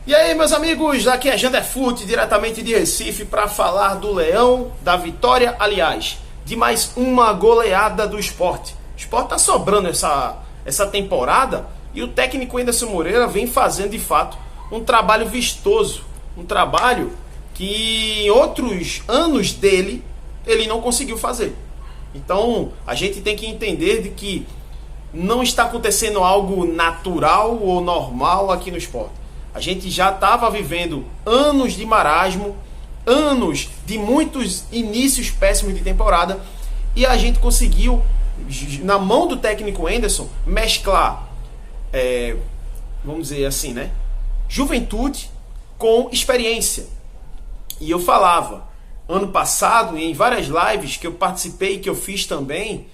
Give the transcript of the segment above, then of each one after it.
E aí, meus amigos, aqui é Janderfute, diretamente de Recife, para falar do Leão, da vitória, aliás, de mais uma goleada do Sport. O Sport tá sobrando essa temporada e o técnico Wenderson Moreira vem fazendo, de fato, um trabalho vistoso, um trabalho que em outros anos dele, ele não conseguiu fazer. Então, a gente tem que entender de que não está acontecendo algo natural ou normal aqui no Sport. A gente já estava vivendo anos de marasmo, anos de muitos inícios péssimos de temporada, e a gente conseguiu, na mão do técnico Wenderson, mesclar, vamos dizer assim, né? Juventude com experiência. E eu falava, ano passado, em várias lives que eu participei e que eu fiz também,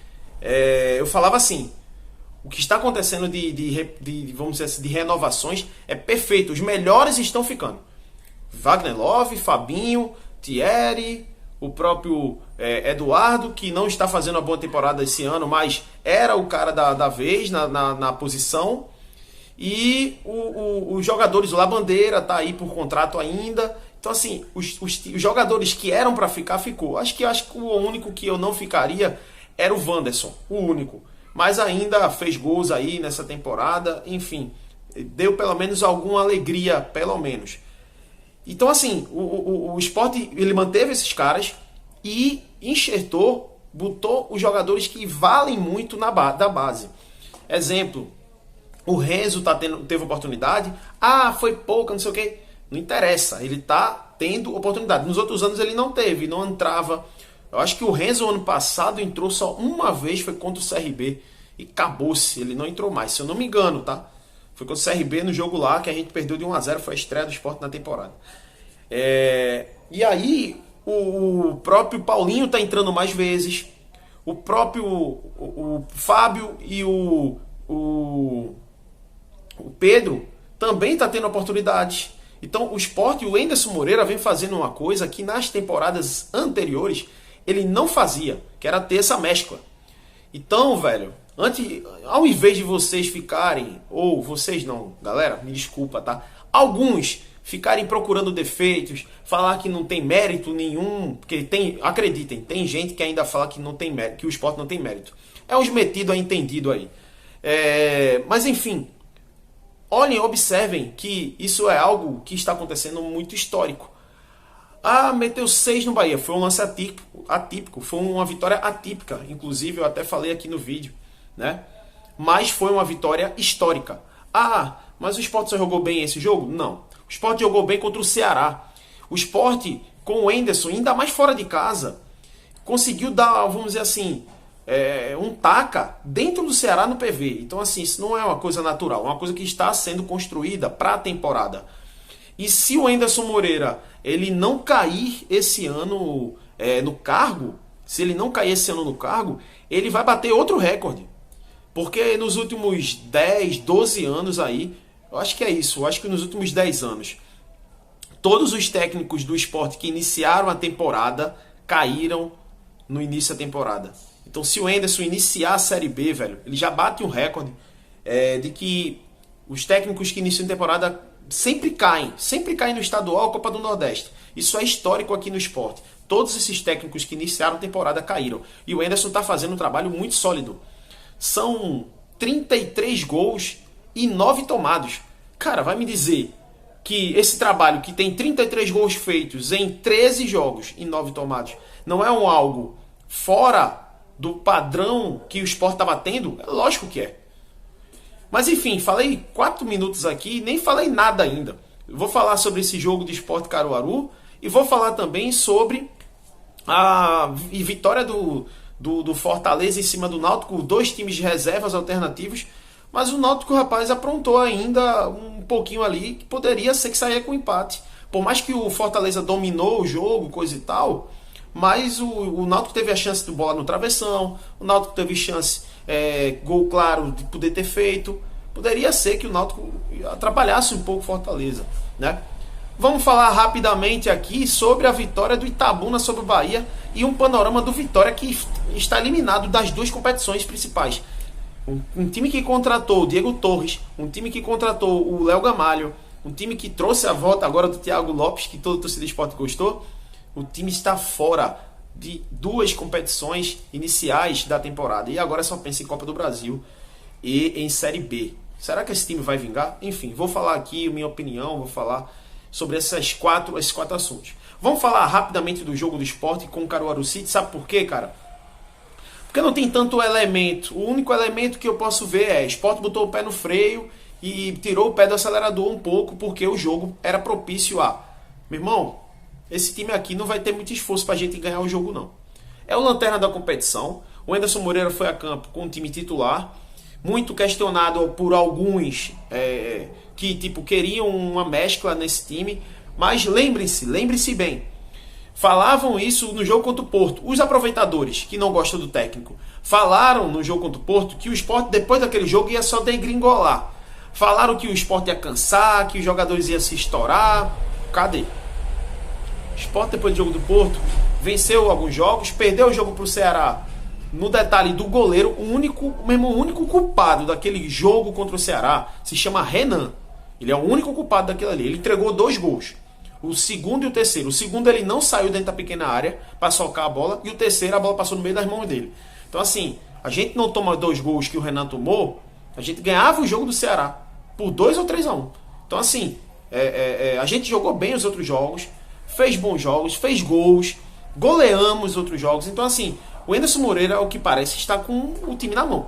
eu falava assim: o que está acontecendo vamos dizer assim, de renovações é perfeito. Os melhores estão ficando. Wagner Love, Fabinho, Thierry, o próprio Eduardo, que não está fazendo uma boa temporada esse ano, mas era o cara da vez na posição. E os jogadores, o Labandeira está aí por contrato ainda. Então, assim, os jogadores que eram para ficar, ficou. Acho que o único que eu não ficaria era o Wanderson, o único. Mas ainda fez gols aí nessa temporada, enfim, deu pelo menos alguma alegria, pelo menos. Então, assim, o Sport, ele manteve esses caras e enxertou, botou os jogadores que valem muito da base. Exemplo, o Renzo teve oportunidade, foi pouca, não sei o que, não interessa, ele tá tendo oportunidade. Nos outros anos ele não teve, não entrava. Eu acho que o Renzo, ano passado, entrou só uma vez, foi contra o CRB. E acabou-se, ele não entrou mais, se eu não me engano, tá? Foi contra o CRB no jogo lá, que a gente perdeu de 1-0, foi a estreia do Sport na temporada. E aí, o próprio Paulinho tá entrando mais vezes. O próprio o Fábio e o Pedro também tá tendo oportunidades. Então, o Sport e o Wenderson Moreira vem fazendo uma coisa que nas temporadas anteriores ele não fazia, que era ter essa mescla. Então, velho, ao invés de vocês ficarem, ou vocês não, galera, me desculpa, tá? Alguns ficarem procurando defeitos, falar que não tem mérito nenhum, porque acreditem, tem gente que ainda fala que não tem mérito, que o Sport não tem mérito. É uns metido a entendido aí. Mas enfim, olhem, observem que isso é algo que está acontecendo muito histórico. Meteu 6 no Bahia, foi um lance atípico, foi uma vitória atípica, inclusive eu até falei aqui no vídeo, né? Mas foi uma vitória histórica. Mas o Sport só jogou bem esse jogo? Não. O Sport jogou bem contra o Ceará. O Sport, com o Wenderson, ainda mais fora de casa, conseguiu dar, vamos dizer assim, um taca dentro do Ceará no PV. Então, assim, isso não é uma coisa natural, é uma coisa que está sendo construída para a temporada. E se o Wenderson Moreira ele não cair esse ano no cargo, se ele não cair esse ano no cargo, ele vai bater outro recorde. Porque nos últimos 10, 12 anos aí, eu acho que é isso, eu acho que nos últimos 10 anos, todos os técnicos do Sport que iniciaram a temporada caíram no início da temporada. Então, se o Wenderson iniciar a Série B, velho, ele já bate um recorde de que os técnicos que iniciam a temporada sempre caem no estadual, Copa do Nordeste. Isso é histórico aqui no Sport. Todos esses técnicos que iniciaram a temporada caíram. E o Wenderson está fazendo um trabalho muito sólido. São 33 gols e 9 tomados. Cara, vai me dizer que esse trabalho que tem 33 gols feitos em 13 jogos e 9 tomados não é algo fora do padrão que o Sport está batendo? É lógico que é. Mas enfim, falei 4 minutos aqui e nem falei nada ainda. Eu vou falar sobre esse jogo de Sport Caruaru e vou falar também sobre a vitória do Fortaleza em cima do Náutico, 2 times de reservas alternativos, mas o Náutico, rapaz, aprontou ainda um pouquinho ali, que poderia ser que saia com empate. Por mais que o Fortaleza dominou o jogo, coisa e tal, mas o Náutico teve a chance de bola no travessão, o Náutico teve chance, gol claro de poder ter feito. Poderia ser que o Náutico atrapalhasse um pouco o Fortaleza, né? Vamos falar rapidamente aqui sobre a vitória do Itabuna sobre o Bahia e um panorama do Vitória que está eliminado das 2 competições principais. Um time que contratou o Diego Torres, um time que contratou o Léo Gamalho, Um time que trouxe a volta agora do Thiago Lopes, que todo torcedor do Sport gostou. O time está fora de 2 competições iniciais da temporada. E agora só pensa em Copa do Brasil e em Série B. Será que esse time vai vingar? Enfim, vou falar aqui minha opinião, vou falar sobre esses quatro assuntos. Vamos falar rapidamente do jogo do Sport com o Caruaru City. Sabe por quê, cara? Porque não tem tanto elemento. O único elemento que eu posso ver é: o Sport botou o pé no freio e tirou o pé do acelerador um pouco, porque o jogo era propício a... Meu irmão, esse time aqui não vai ter muito esforço pra gente ganhar o jogo, não. É o lanterna da competição. O Anderson Moreira foi a campo com o time titular, muito questionado por alguns que tipo queriam uma mescla nesse time, mas lembre-se bem. Falavam isso no jogo contra o Porto. Os aproveitadores que não gostam do técnico falaram no jogo contra o Porto que o Sport, depois daquele jogo, ia só degringolar. Falaram que o Sport ia cansar, que os jogadores iam se estourar. Cadê? O Sport, depois do jogo do Porto, venceu alguns jogos, perdeu o jogo para o Ceará. No detalhe do goleiro, o único culpado daquele jogo contra o Ceará se chama Renan. Ele é o único culpado daquilo ali. Ele entregou 2 gols. O segundo e o terceiro. O segundo ele não saiu dentro da pequena área para socar a bola. E o terceiro a bola passou no meio das mãos dele. Então assim, a gente não toma 2 gols que o Renan tomou, a gente ganhava o jogo do Ceará por 2 ou 3-1. Então assim, a gente jogou bem os outros jogos, fez bons jogos, fez gols, goleamos outros jogos. Então assim, o Anderson Moreira, ao que parece, está com o time na mão.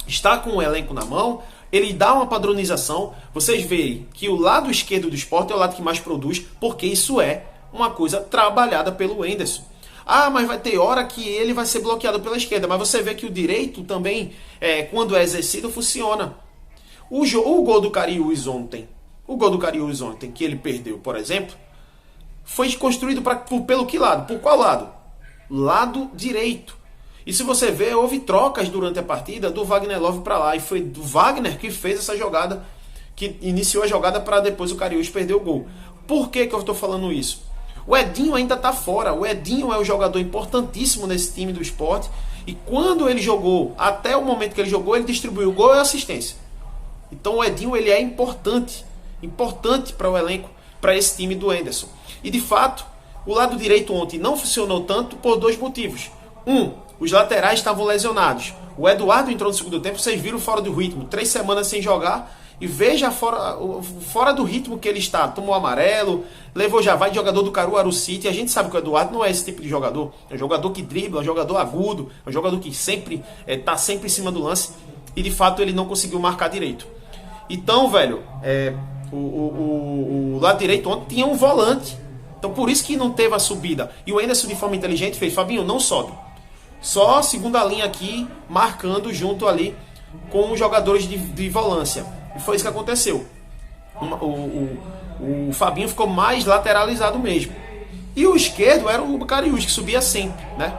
Está com o elenco na mão. Ele dá uma padronização. Vocês veem que o lado esquerdo do Sport é o lado que mais produz, porque isso é uma coisa trabalhada pelo Anderson. Ah, mas vai ter hora que ele vai ser bloqueado pela esquerda. Mas você vê que o direito também, quando é exercido, funciona. O gol do Cariús ontem, que ele perdeu, por exemplo, foi construído pelo que lado? Por qual lado? Lado direito. E se você ver, houve trocas durante a partida do Wagner Love para lá. E foi do Wagner que fez essa jogada, que iniciou a jogada para depois o Cariús perder o gol. Por que eu estou falando isso? O Edinho ainda está fora. O Edinho é um jogador importantíssimo nesse time do Sport. E quando ele jogou, até o momento que ele jogou, ele distribuiu gol e assistência. Então o Edinho ele é importante para o elenco, para esse time do Anderson. E de fato, o lado direito ontem não funcionou tanto por 2 motivos. Os laterais estavam lesionados. O Eduardo entrou no segundo tempo, vocês viram fora do ritmo, 3 semanas sem jogar, e veja fora do ritmo que ele está. Tomou amarelo, levou já vai de jogador do Caruaru City. A gente sabe que o Eduardo não é esse tipo de jogador. É um jogador que dribla, é um jogador agudo, é um jogador que sempre está sempre em cima do lance. E de fato ele não conseguiu marcar direito. Então, velho, o lado direito ontem tinha um volante. Então por isso que não teve a subida. E o Anderson de forma inteligente fez: Fabinho, não sobe. Só segunda linha aqui, marcando junto ali com os jogadores de volância. E foi isso que aconteceu. O Fabinho ficou mais lateralizado mesmo. E o esquerdo era o Cariús, que subia sempre, né?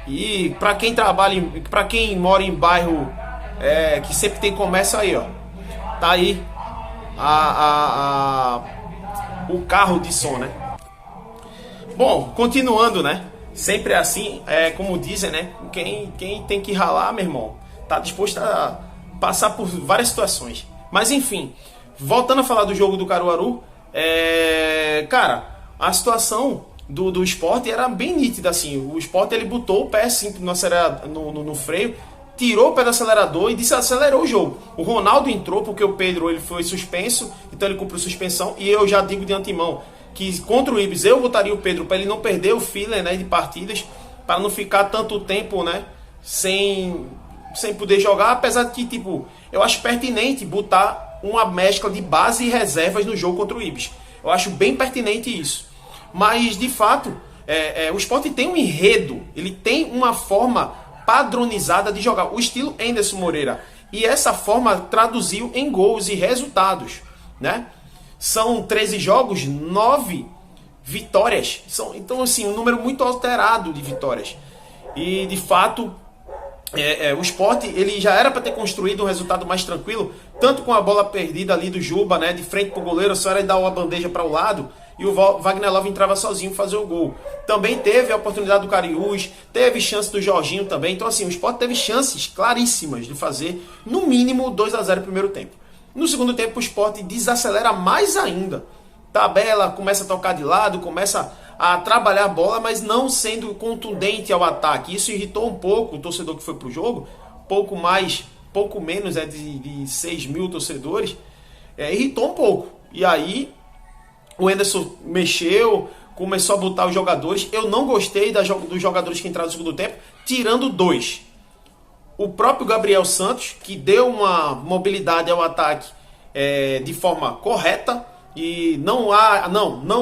E para quem mora em bairro que sempre tem comércio aí, ó. Tá aí o carro de som, né? Bom, continuando, né? Sempre é assim, como dizem, né? Quem tem que ralar, meu irmão, tá disposto a passar por várias situações. Mas enfim, voltando a falar do jogo do Caruaru, cara, a situação do Sport era bem nítida, assim. O Sport ele botou o pé assim, no freio, tirou o pé do acelerador e acelerou o jogo. O Ronaldo entrou porque o Pedro ele foi suspenso, então ele cumpriu suspensão. E eu já digo de antemão que contra o Ibis eu botaria o Pedro para ele não perder o filler, né, de partidas, para não ficar tanto tempo, né, sem poder jogar, apesar de que, tipo, eu acho pertinente botar uma mescla de base e reservas no jogo contra o Ibis. Eu acho bem pertinente isso. Mas, de fato, o Sport tem um enredo, ele tem uma forma padronizada de jogar, o estilo Anderson Moreira. E essa forma traduziu em gols e resultados, né? São 13 jogos, 9 vitórias. Então, assim, um número muito alterado de vitórias. E, de fato, o Sport ele já era para ter construído um resultado mais tranquilo, tanto com a bola perdida ali do Juba, né, de frente para o goleiro, só era dar uma bandeja para o lado e o Wagner Love entrava sozinho fazer o gol. Também teve a oportunidade do Cariús, teve chance do Jorginho também. Então, assim, o Sport teve chances claríssimas de fazer, no mínimo, 2-0 no primeiro tempo. No segundo tempo o Sport desacelera mais ainda. Tabela, começa a tocar de lado, começa a trabalhar a bola, mas não sendo contundente ao ataque. Isso irritou um pouco o torcedor que foi pro jogo, pouco menos de 6 mil torcedores, irritou um pouco. E aí o Henderson mexeu, começou a botar os jogadores. Eu não gostei dos jogadores que entraram no segundo tempo, tirando 2. O próprio Gabriel Santos, que deu uma mobilidade ao ataque de forma correta. E não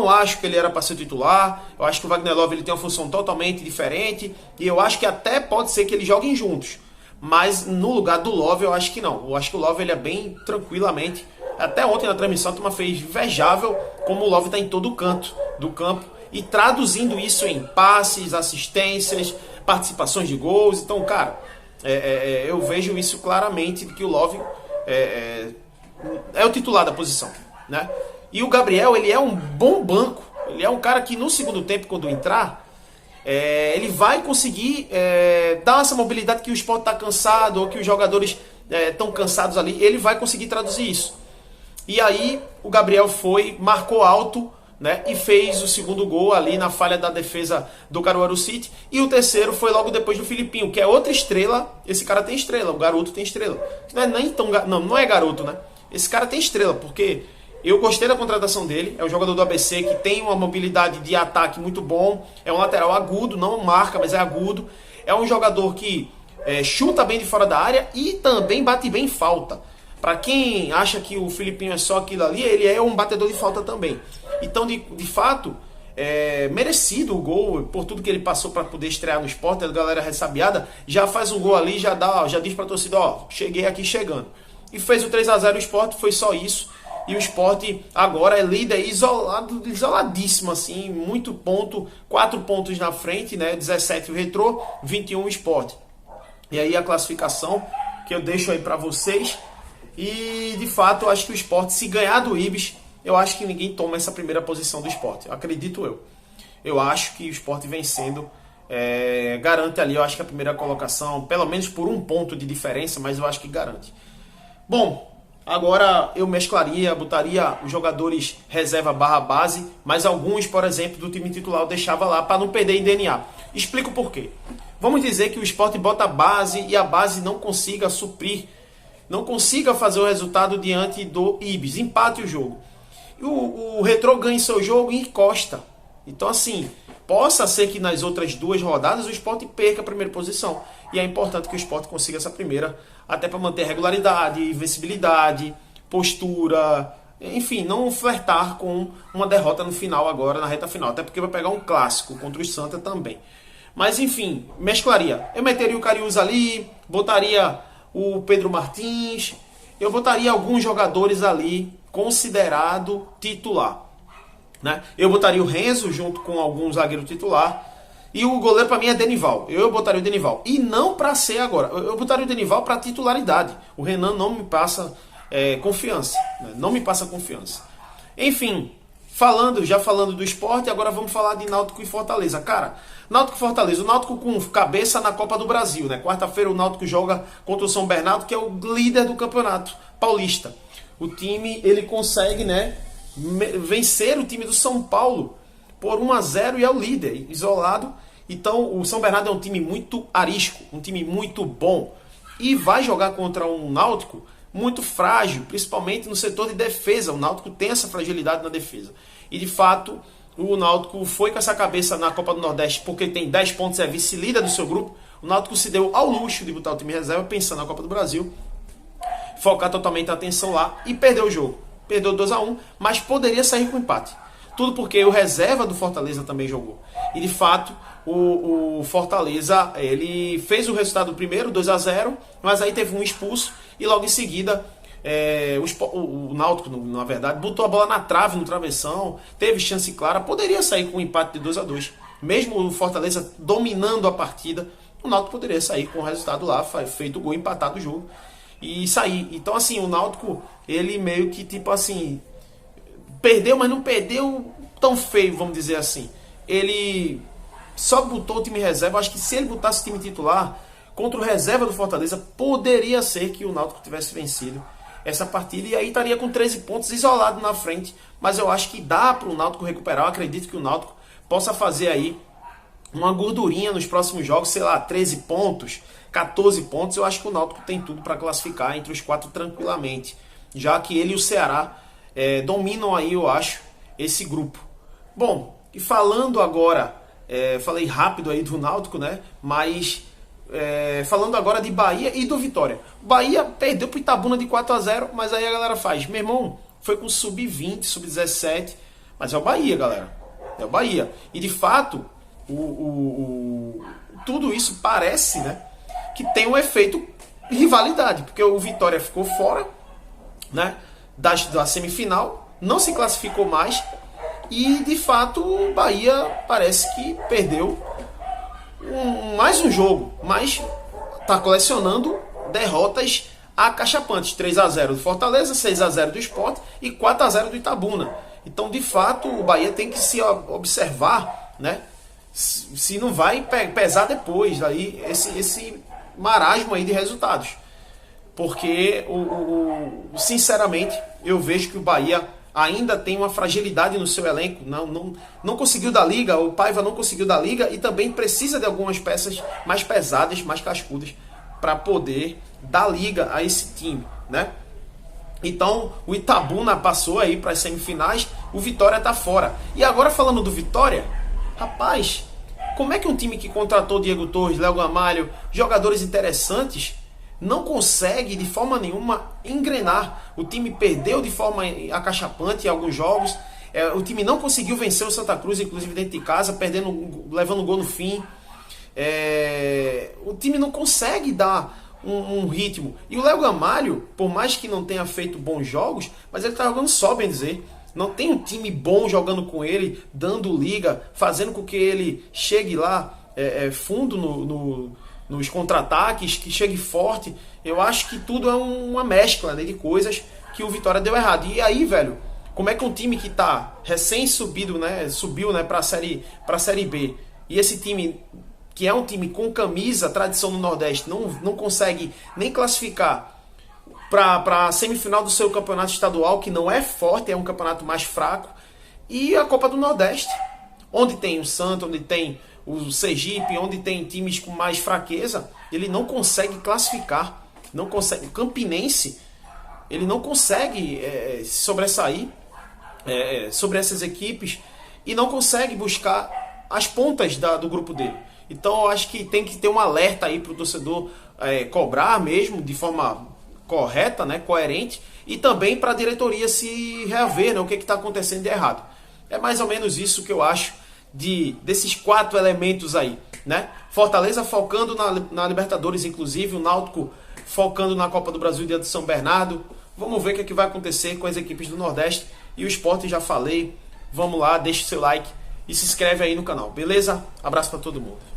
acho que ele era para ser titular. Eu acho que o Wagner Love ele tem uma função totalmente diferente. E eu acho que até pode ser que eles joguem juntos. Mas no lugar do Love eu acho que não. Eu acho que o Love ele é bem tranquilamente. Até ontem na transmissão a turma fez invejável como o Love está em todo o canto do campo. E traduzindo isso em passes, assistências, participações de gols. Então, cara, eu vejo isso claramente, que o Love é o titular da posição, né? E o Gabriel, ele é um bom banco. Ele é um cara que no segundo tempo, quando entrar, ele vai conseguir dar essa mobilidade que o Sport está cansado, ou que os jogadores estão cansados ali. Ele vai conseguir traduzir isso. E aí o Gabriel marcou alto, né, e fez o segundo gol ali na falha da defesa do Caruaru City. E o terceiro foi logo depois do Filipinho, que é outra estrela. Esse cara tem estrela, o garoto tem estrela. Não é garoto, né? Esse cara tem estrela, porque eu gostei da contratação dele. É um jogador do ABC que tem uma mobilidade de ataque muito bom. É um lateral agudo, não marca, mas é agudo. É um jogador que chuta bem de fora da área e também bate bem falta. Para quem acha que o Filipinho é só aquilo ali, ele é um batedor de falta também. Então, de fato, merecido o gol, por tudo que ele passou para poder estrear no Sport. A galera ressabiada já faz um gol ali, já diz para a torcida, cheguei aqui chegando. E fez o 3-0 o Sport, foi só isso. E o Sport agora é líder isoladíssimo, assim, muito ponto, 4 pontos na frente, né? 17 o Retrô, 21 o Sport. E aí a classificação que eu deixo aí para vocês. E de fato eu acho que o Sport, se ganhar do Ibis, eu acho que ninguém toma essa primeira posição do Sport. Acredito eu. Eu acho que o Sport vencendo garante ali, eu acho que a primeira colocação, pelo menos por 1 ponto de diferença, mas eu acho que garante. Bom, agora eu mesclaria, botaria os jogadores reserva / base, mas alguns, por exemplo, do time titular eu deixava lá para não perder em DNA. Explico por quê. Vamos dizer que o Sport bota a base e a base não consiga suprir, não consiga fazer o resultado diante do Ibis, empate o jogo. O Retrô ganha seu jogo e encosta. Então, assim, possa ser que nas outras 2 rodadas o Sport perca a primeira posição. E é importante que o Sport consiga essa primeira, até para manter regularidade, invencibilidade, postura, enfim, não flertar com uma derrota no final agora, na reta final. Até porque vai pegar um clássico contra o Santa também. Mas, enfim, mesclaria. Eu meteria o Cariús ali, botaria o Pedro Martins, eu botaria alguns jogadores ali considerado titular, né? Eu botaria o Renzo junto com algum zagueiro titular. E o goleiro para mim é Denival. Eu botaria o Denival. E não para ser agora. Eu botaria o Denival para titularidade. O Renan não me passa confiança, né? Não me passa confiança. Enfim, já falando do Sport, agora vamos falar de Náutico e Fortaleza. Cara, Náutico e Fortaleza. O Náutico com cabeça na Copa do Brasil, né? Quarta-feira o Náutico joga contra o São Bernardo, que é o líder do Campeonato Paulista. O time, ele consegue, né, vencer o time do São Paulo por 1-0 e é o líder, isolado. Então o São Bernardo é um time muito arisco, um time muito bom. E vai jogar contra um Náutico muito frágil, principalmente no setor de defesa. O Náutico tem essa fragilidade na defesa. E de fato, o Náutico foi com essa cabeça na Copa do Nordeste, porque tem 10 pontos, é vice-líder do seu grupo. O Náutico se deu ao luxo de botar o time reserva, pensando na Copa do Brasil, focar totalmente a atenção lá e perdeu o jogo. Perdeu 2-1, mas poderia sair com empate. Tudo porque o reserva do Fortaleza também jogou. E de fato, o Fortaleza, ele fez o resultado primeiro, 2-0, mas aí teve um expulso e logo em seguida o Náutico, na verdade, botou a bola na trave, no travessão, teve chance clara, poderia sair com um empate de 2-2. Mesmo o Fortaleza dominando a partida, o Náutico poderia sair com o resultado lá, feito o gol, empatado o jogo e sair. Então, assim, o Náutico, ele meio que, tipo assim, perdeu, mas não perdeu tão feio, vamos dizer assim. Ele só botou o time reserva. Acho que se ele botasse o time titular contra o reserva do Fortaleza, poderia ser que o Náutico tivesse vencido. essa partida e aí estaria com 13 pontos isolado na frente. Mas eu acho que dá para o Náutico recuperar. Eu acredito que o Náutico possa fazer aí uma gordurinha nos próximos jogos, sei lá, 13 pontos, 14 pontos. Eu acho que o Náutico tem tudo para classificar entre os 4 tranquilamente, já que ele e o Ceará dominam aí, eu acho, esse grupo. Bom, e falando agora, falei rápido aí do Náutico, né? Mas falando agora de Bahia e do Vitória. Bahia perdeu pro Itabuna de 4-0, mas aí a galera faz, meu irmão, foi com sub-20, sub-17, mas é o Bahia, galera. É o Bahia. E de fato, tudo isso parece, né, que tem um efeito rivalidade, porque o Vitória ficou fora, né, da semifinal, não se classificou mais, e de fato o Bahia parece que perdeu mais um jogo, mas está colecionando derrotas acachapantes. 3-0 do Fortaleza, 6-0 do Sport e 4-0 do Itabuna. Então, de fato, o Bahia tem que se observar, né, se não vai pesar depois aí esse marasmo aí de resultados. Porque, sinceramente, eu vejo que o Bahia ainda tem uma fragilidade no seu elenco. Não conseguiu da Liga, o Paiva não conseguiu da Liga e também precisa de algumas peças mais pesadas, mais cascudas, para poder dar Liga a esse time, né? Então, o Itabuna passou aí para as semifinais, o Vitória está fora. E agora falando do Vitória, rapaz, como é que um time que contratou Diego Torres, Léo Gamalho, jogadores interessantes, não consegue de forma nenhuma engrenar? O time perdeu de forma acachapante em alguns jogos, o time não conseguiu vencer o Santa Cruz, inclusive dentro de casa, levando um gol no fim. O time não consegue dar um ritmo. E o Léo Gamalho, por mais que não tenha feito bons jogos, mas ele está jogando só, bem dizer. Não tem um time bom jogando com ele, dando liga, fazendo com que ele chegue lá fundo nos contra-ataques, que chegue forte. Eu acho que tudo é uma mescla, né, de coisas que o Vitória deu errado. E aí, velho, como é que um time que está recém-subiu, né, para a série B, e esse time, que é um time com camisa, tradição no Nordeste, não consegue nem classificar para a semifinal do seu campeonato estadual, que não é forte, é um campeonato mais fraco, e a Copa do Nordeste, onde tem o Santos, onde tem o Sergipe, onde tem times com mais fraqueza, ele não consegue classificar, não consegue. O Campinense, ele não consegue sobressair sobre essas equipes e não consegue buscar as pontas do grupo dele. Então eu acho que tem que ter um alerta aí para o torcedor cobrar mesmo de forma correta, né, coerente, e também para a diretoria se reaver, né, o que está acontecendo de errado. É mais ou menos isso que eu acho desses 4 elementos aí, né? Fortaleza focando na Libertadores, inclusive, o Náutico focando na Copa do Brasil diante de São Bernardo. Vamos ver o que vai acontecer com as equipes do Nordeste. E o Sport, já falei, vamos lá, deixa o seu like e se inscreve aí no canal, beleza? Abraço para todo mundo.